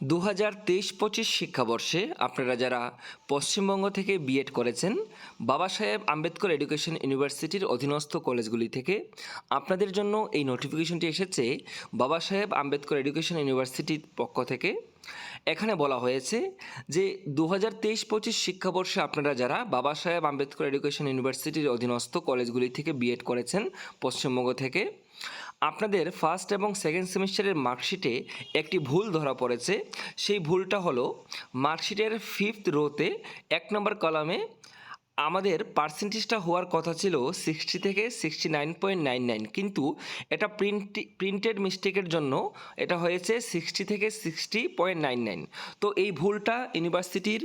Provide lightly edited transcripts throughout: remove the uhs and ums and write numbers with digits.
2023-25 শিক্ষাবর্ষে আপনারা যারা পশ্চিমবঙ্গ থেকে বিএড করেছেন, বাবা সাহেব আম্বেদকর এডুকেশন ইউনিভার্সিটির অধীনস্থ কলেজগুলি থেকে আপনাদের জন্য এই নোটিফিকেশনটি এসেছে বাবা সাহেব আম্বেদকর এডুকেশন ইউনিভার্সিটির পক্ষ থেকে। এখানে বলা হয়েছে যে 2023-25 শিক্ষাবর্ষে আপনারা যারা বাবা সাহেব আম্বেদকর এডুকেশন ইউনিভার্সিটির অধীনস্থ কলেজগুলি থেকে বিএড করেছেন পশ্চিমবঙ্গ থেকে, আপনাদের ফার্স্ট এবং সেকেন্ড সেমিস্টারের মার্কশিটে একটি ভুল ধরা পড়েছে। সেই ভুলটা হলো মার্কশিটের 5th রোতে 1 নম্বর কলামে আমাদের পার্সেন্টেজটা হওয়ার কথা ছিল 60 থেকে 69.99, কিন্তু এটা প্রিন্টেড মিস্টেকের জন্য এটা হয়েছে 60 থেকে 60.99। তো এই ভুলটা ইউনিভার্সিটির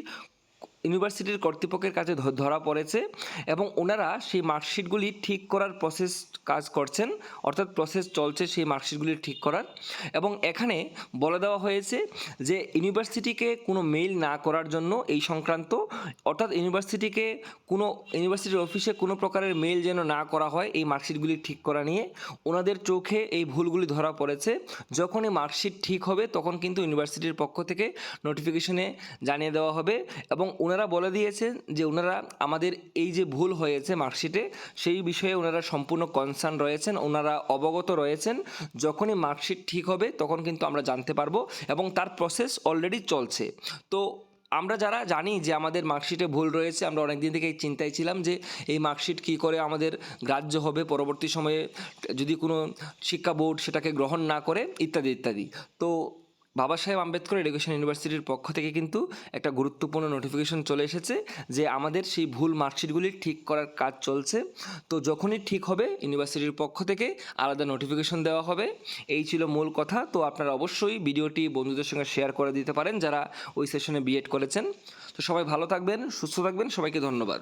কর্তৃপক্ষের কাছে ধরা পড়েছে এবং ওনারা সেই মার্কশিটগুলি ঠিক করার কাজ করছেন, অর্থাৎ প্রসেস চলছে সেই মার্কশিটগুলি ঠিক করার। এবং এখানে বলে দেওয়া হয়েছে যে ইউনিভার্সিটিকে কোনো মেইল না করার জন্য এই সংক্রান্ত, অর্থাৎ ইউনিভার্সিটির অফিসে কোনো প্রকারের মেইল যেন না করা হয় এই মার্কশিটগুলি ঠিক করা নিয়ে। ওনাদের চোখে এই ভুলগুলি ধরা পড়েছে। যখনই মার্কশিট ঠিক হবে তখন কিন্তু ইউনিভার্সিটির পক্ষ থেকে নোটিফিকেশনে জানিয়ে দেওয়া হবে এবং ওনারা বলে দিয়েছেন যে ওনারা আমাদের এই যে ভুল হয়েছে মার্কশিটে সেই বিষয়ে ওনারা সম্পূর্ণ কনসার্ন রয়েছেন, ওনারা অবগত রয়েছেন। যখনই মার্কশিট ঠিক হবে তখন কিন্তু আমরা জানতে পারবো এবং তার প্রসেস অলরেডি চলছে। তো আমরা যারা জানি যে আমাদের মার্কশিটে ভুল রয়েছে, আমরা অনেক দিন থেকে এই চিন্তায় ছিলাম যে এই মার্কশিট কী করে আমাদের গ্রাহ্য হবে পরবর্তী সময়ে যদি কোনো শিক্ষা বোর্ড সেটাকে গ্রহণ না করে, ইত্যাদি ইত্যাদি। তো বাবা সাহেব আম্বেদকর এডুকেশন ইউনিভার্সিটির পক্ষ থেকে কিন্তু একটা গুরুত্বপূর্ণ নোটিফিকেশন চলে এসেছে যে আমাদের সেই ভুল মার্কশিটগুলি ঠিক করার কাজ চলছে। তো যখনই ঠিক হবে ইউনিভার্সিটির পক্ষ থেকে আলাদা নোটিফিকেশন দেওয়া হবে। এই ছিল মূল কথা। তো আপনারা অবশ্যই ভিডিওটি বন্ধুদের সঙ্গে শেয়ার করে দিতে পারেন যারা ওই সেশনে বিএড করেছেন। তো সবাই ভালো থাকবেন, সুস্থ থাকবেন, সবাইকে ধন্যবাদ।